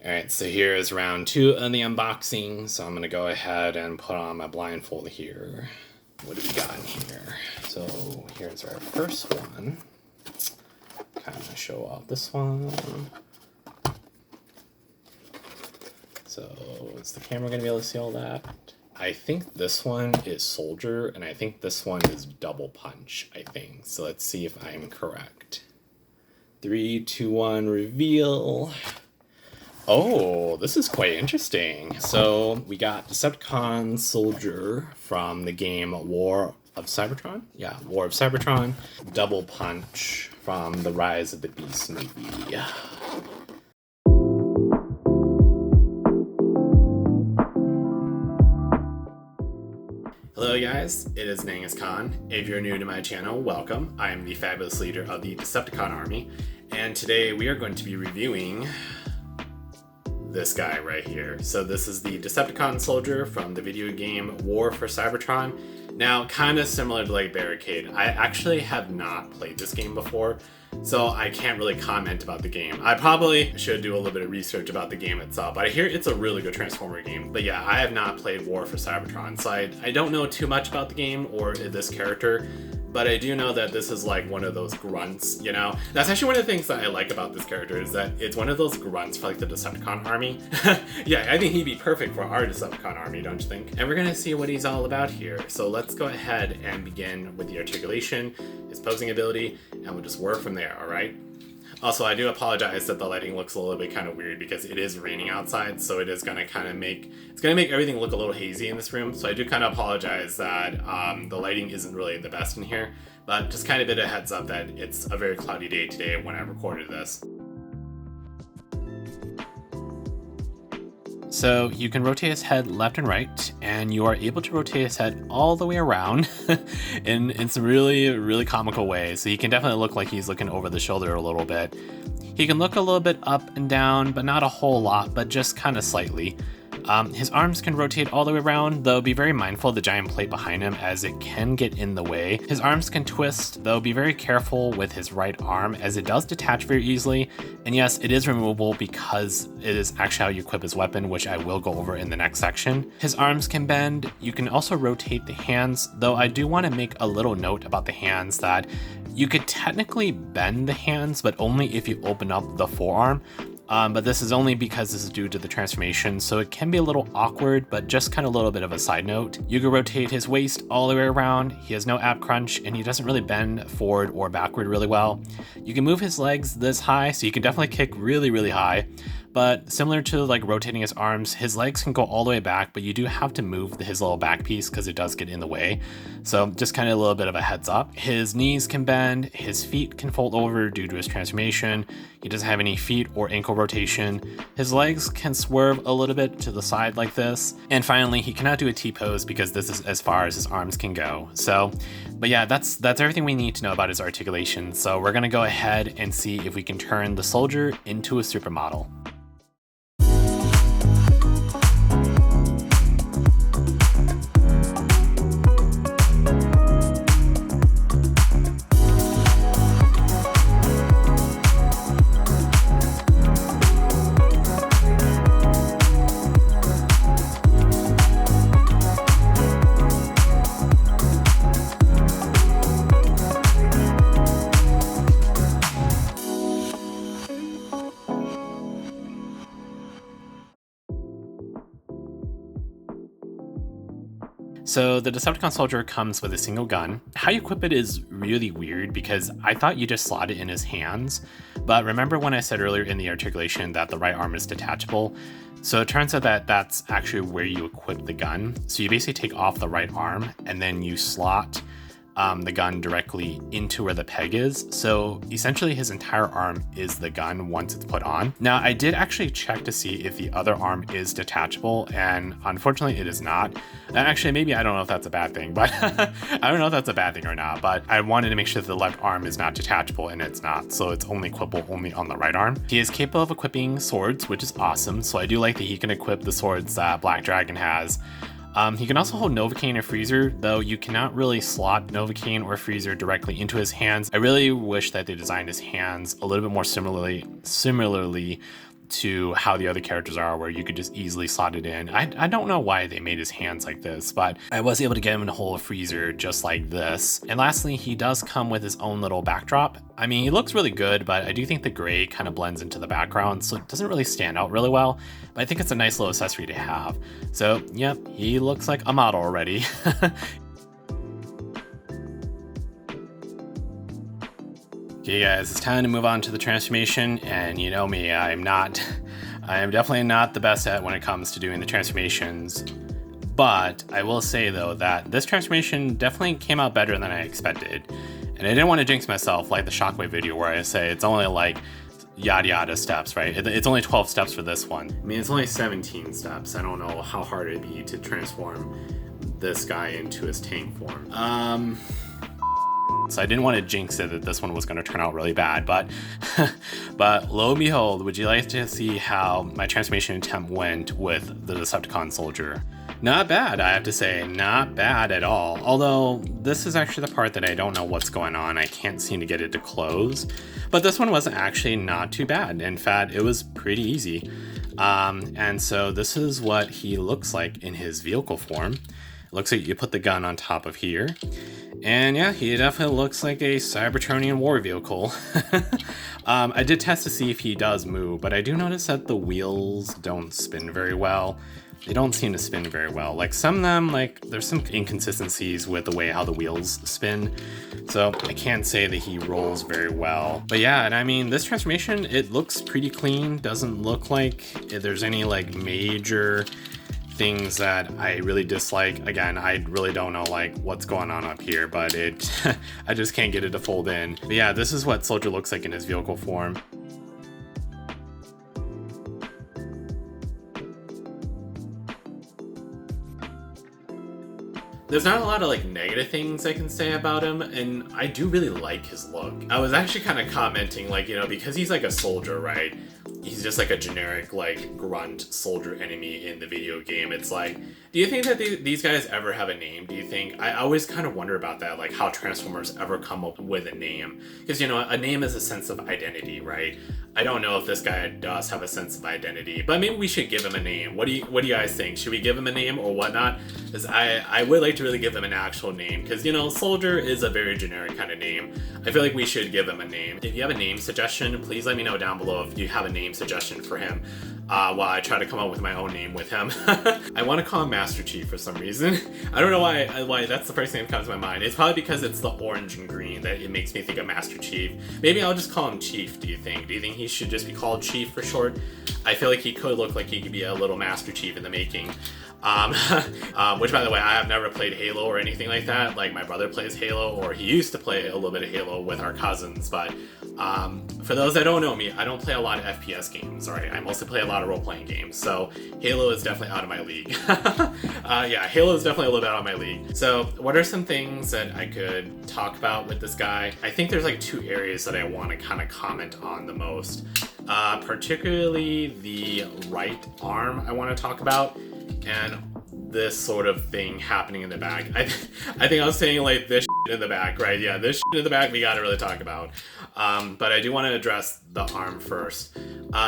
Alright, so here is round 2 of the unboxing, so I'm going to go ahead and put on my blindfold here. What do we got in here? So here's our first one. Kind of show off this one. So is the camera going to be able to see all that? I think this one is Soldier, and I think this one is Double Punch, I think. So let's see if I'm correct. 3, 2, 1, reveal. Oh, this is quite interesting. So we got Decepticon Soldier from the game War of Cybertron. Yeah, War of Cybertron. Double Punch from the Rise of the Beast movie. Hello guys, it is Khan. If you're new to my channel, welcome. I am the fabulous leader of the Decepticon army, and today we are going to be reviewing this guy right here. So this is the Decepticon Soldier from the video game War for Cybertron. Now, kind of similar to like Barricade, I actually have not played this game before, so I can't really comment about the game. I probably should do a little bit of research about the game itself, but I hear it's a really good Transformer game. But yeah, I have not played War for Cybertron, so I don't know too much about the game or this character. But I do know that this is like one of those grunts, you know? That's actually one of the things that I like about this character, is that it's one of those grunts for like the Decepticon army. Yeah, I think he'd be perfect for our Decepticon army, don't you think? And we're gonna see what he's all about here. So let's go ahead and begin with the articulation, his posing ability, and we'll just work from there, all right? Also, I do apologize that the lighting looks a little bit kind of weird because it is raining outside, so it is going to kind of make everything look a little hazy in this room. So I do kind of apologize that the lighting isn't really the best in here, but just kind of a bit of heads up that it's a very cloudy day today when I recorded this. So you can rotate his head left and right, and you are able to rotate his head all the way around in some really comical ways. So he can definitely look like he's looking over the shoulder a little bit. He can look a little bit up and down, but not a whole lot, but just kind of slightly. His arms can rotate all the way around, though be very mindful of the giant plate behind him as it can get in the way. His arms can twist, though be very careful with his right arm as it does detach very easily. And yes, it is removable because it is actually how you equip his weapon, which I will go over in the next section. His arms can bend. You can also rotate the hands, though I do want to make a little note about the hands that you could technically bend the hands, but only if you open up the forearm. But this is only because this is due to the transformation, so it can be a little awkward, but just kind of a little bit of a side note. You can rotate his waist all the way around. He has no ab crunch, and he doesn't really bend forward or backward really well. You can move his legs this high, so you can definitely kick really high. But similar to like rotating his arms, his legs can go all the way back, but you do have to move his little back piece because it does get in the way. So just kind of a little bit of a heads up. His knees can bend, his feet can fold over due to his transformation. He doesn't have any feet or ankle rotation. His legs can swerve a little bit to the side like this. And finally, he cannot do a T-pose because this is as far as his arms can go. So, but yeah, that's everything we need to know about his articulation. So we're gonna go ahead and see if we can turn the soldier into a supermodel. So the Decepticon Soldier comes with a single gun. How you equip it is really weird because I thought you just slot it in his hands, but remember when I said earlier in the articulation that the right arm is detachable? So it turns out that that's actually where you equip the gun. So you basically take off the right arm and then you slot the gun directly into where the peg is. So essentially his entire arm is the gun once it's put on. Now I did actually check to see if the other arm is detachable, and unfortunately it is not. And actually, maybe I don't know if that's a bad thing, but I don't know if that's a bad thing or not, but I wanted to make sure that the left arm is not detachable, and it's not. So it's only equipable only on the right arm. He is capable of equipping swords, which is awesome. So I do like that he can equip the swords that Black Dragon has. He can also hold Novocaine or Freezer, though you cannot really slot Novocaine or Freezer directly into his hands. I really wish that they designed his hands a little bit more similarly to how the other characters are, where you could just easily slot it in. I don't know why they made his hands like this, but I was able to get him in a whole freezer just like this. And lastly, he does come with his own little backdrop. I mean, he looks really good, but I do think the gray kind of blends into the background, so it doesn't really stand out really well, but I think it's a nice little accessory to have. So yep, he looks like a model already. Okay guys, it's time to move on to the transformation, and you know me, I am definitely not the best at when it comes to doing the transformations, but I will say though that this transformation definitely came out better than I expected, and I didn't want to jinx myself like the Shockwave video where I say it's only like yada yada steps, right? It's only 12 steps for this one. I mean, it's only 17 steps. I don't know how hard it'd be to transform this guy into his tank form. So I didn't want to jinx it that this one was going to turn out really bad, but lo and behold, would you like to see how my transformation attempt went with the Decepticon Soldier? Not bad, I have to say, not bad at all. Although this is actually the part that I don't know what's going on. I can't seem to get it to close, but this one was actually not too bad. In fact, it was pretty easy. And so this is what he looks like in his vehicle form. It looks like you put the gun on top of here. And yeah, he definitely looks like a Cybertronian war vehicle. I did test to see if he does move, but I do notice that the wheels don't spin very well. They don't seem to spin very well. Like some of them, like there's some inconsistencies with the way how the wheels spin. So I can't say that he rolls very well. But yeah, and I mean, this transformation, it looks pretty clean. Doesn't look like there's any like major things that I really dislike. Again, I really don't know like what's going on up here, but I just can't get it to fold in. But yeah, this is what Soldier looks like in his vehicle form. There's not a lot of like negative things I can say about him, and I do really like his look. I was actually kind of commenting like, you know, because he's like a soldier, right? He's just like a generic like grunt soldier enemy in the video game. It's like, do you think that these guys ever have a name? Do you think? I always kind of wonder about that, like how Transformers ever come up with a name. Because, you know, a name is a sense of identity, right? I don't know if this guy does have a sense of identity, but maybe we should give him a name. What do you guys think? Should we give him a name or whatnot? Because I would like to really give him an actual name, because, you know, Soldier is a very generic kind of name. I feel like we should give him a name. If you have a name suggestion, please let me know down below if you have a name suggestion for him, while I try to come up with my own name with him. I want to call him Master Chief for some reason. I don't know why that's the first name that comes to my mind. It's probably because it's the orange and green that it makes me think of Master Chief. Maybe I'll just call him Chief, do you think? Do you think he should just be called Chief for short? I feel like he could look like he could be a little Master Chief in the making. Which, by the way, I have never played Halo or anything like that. Like, my brother plays Halo, or he used to play a little bit of Halo with our cousins, but for those that don't know me, I don't play a lot of FPS games, alright? I mostly play a lot of role-playing games, so Halo is definitely out of my league. Yeah, Halo is definitely a little bit out of my league. So, what are some things that I could talk about with this guy? I think there's like two areas that I want to kind of comment on the most. Particularly the right arm I want to talk about, and this sort of thing happening in the back. I think I was saying like this in the back, right? Yeah, this in the back we gotta really talk about. But I do want to address the arm first.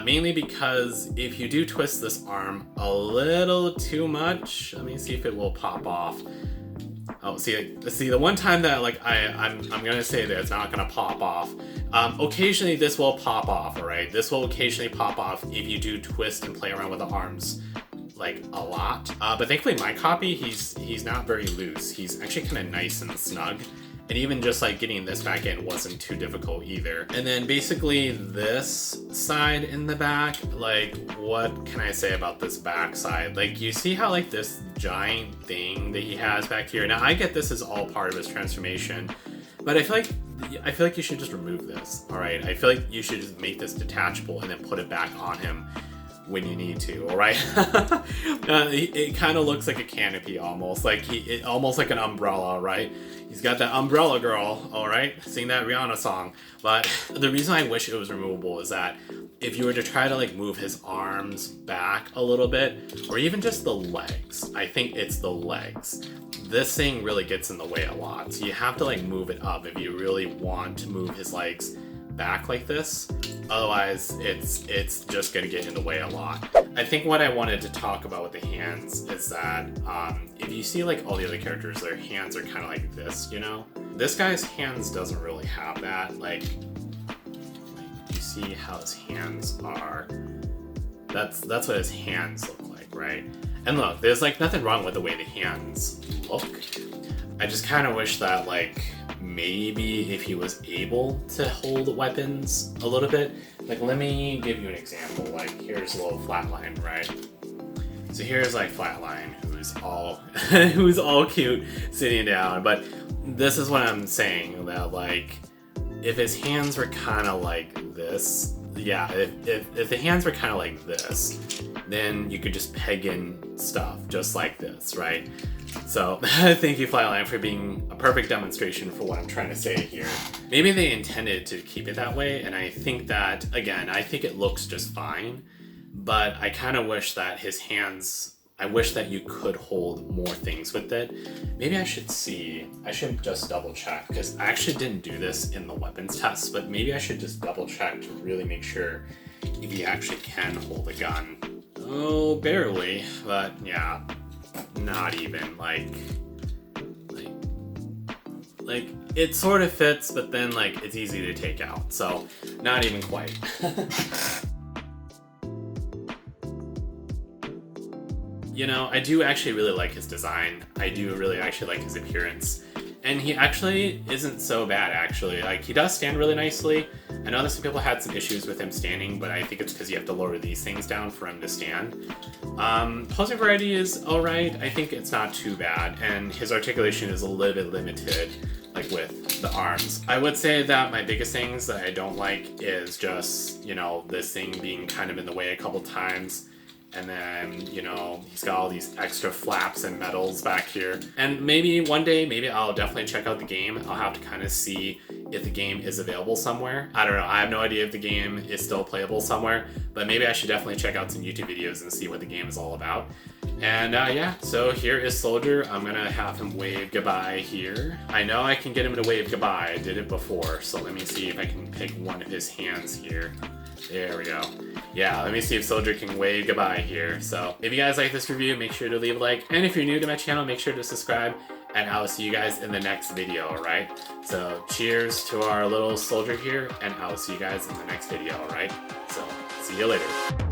Mainly because if you do twist this arm a little too much, let me see if it will pop off. Oh, see, the one time that like I'm gonna say that it's not gonna pop off. Occasionally this will pop off, all right? This will occasionally pop off if you do twist and play around with the arms like a lot. But thankfully my copy, he's not very loose. He's actually kind of nice and snug. And even just like getting this back in wasn't too difficult either. And then basically this side in the back, like what can I say about this back side? Like you see how like this giant thing that he has back here. Now I get this is all part of his transformation, but I feel like you should just remove this, all right? I feel like you should just make this detachable and then put it back on him when you need to, all right? It kind of looks like a canopy almost, like almost like an umbrella, right? He's got that umbrella girl, all right? Sing that Rihanna song. But the reason I wish it was removable is that if you were to try to like move his arms back a little bit, or even just the legs, I think it's the legs. This thing really gets in the way a lot. So you have to like move it up if you really want to move his legs back like this. Otherwise, it's just gonna get in the way a lot. I think what I wanted to talk about with the hands is that if you see like all the other characters, their hands are kind of like this, you know? This guy's hands doesn't really have that. Like you see how his hands are. That's what his hands look like, right? And look, there's like nothing wrong with the way the hands look. I just kind of wish that like maybe if he was able to hold weapons a little bit. Like, let me give you an example. Like, here's a little Flatline, right? So here's like Flatline, who's all cute sitting down. But this is what I'm saying, that like if his hands were kind of like this, yeah, if the hands were kind of like this, then you could just peg in stuff just like this, right? So thank you, Flatline, for being a perfect demonstration for what I'm trying to say here. Maybe they intended to keep it that way, and I think that, again, I think it looks just fine, but I kind of wish that his hands, I wish that you could hold more things with it. Maybe I should just double check, because I actually didn't do this in the weapons test, but maybe I should just double check to really make sure if he actually can hold a gun. Oh, barely, but yeah. Not even, like it sort of fits, but then like it's easy to take out, so not even quite. You know, I do actually really like his design. I do really actually like his appearance. And he actually isn't so bad, actually. Like, he does stand really nicely. I know that some people had some issues with him standing, but I think it's because you have to lower these things down for him to stand. Posing variety is alright. I think it's not too bad. And his articulation is a little bit limited, like with the arms. I would say that my biggest things that I don't like is just, you know, this thing being kind of in the way a couple times. And then, you know, he's got all these extra flaps and medals back here. And maybe one day, maybe I'll definitely check out the game. I'll have to kind of see if the game is available somewhere. I don't know. I have no idea if the game is still playable somewhere, but maybe I should definitely check out some YouTube videos and see what the game is all about. And yeah, so here is Soldier. I'm gonna have him wave goodbye here. I know I can get him to wave goodbye. I did it before, so let me see if I can pick one of his hands here. There we go. Yeah, let me see if Soldier can wave goodbye here. So if you guys like this review, make sure to leave a like. And if you're new to my channel, make sure to subscribe. And I will see you guys in the next video, alright? So cheers to our little Soldier here, and I will see you guys in the next video, alright? So see you later.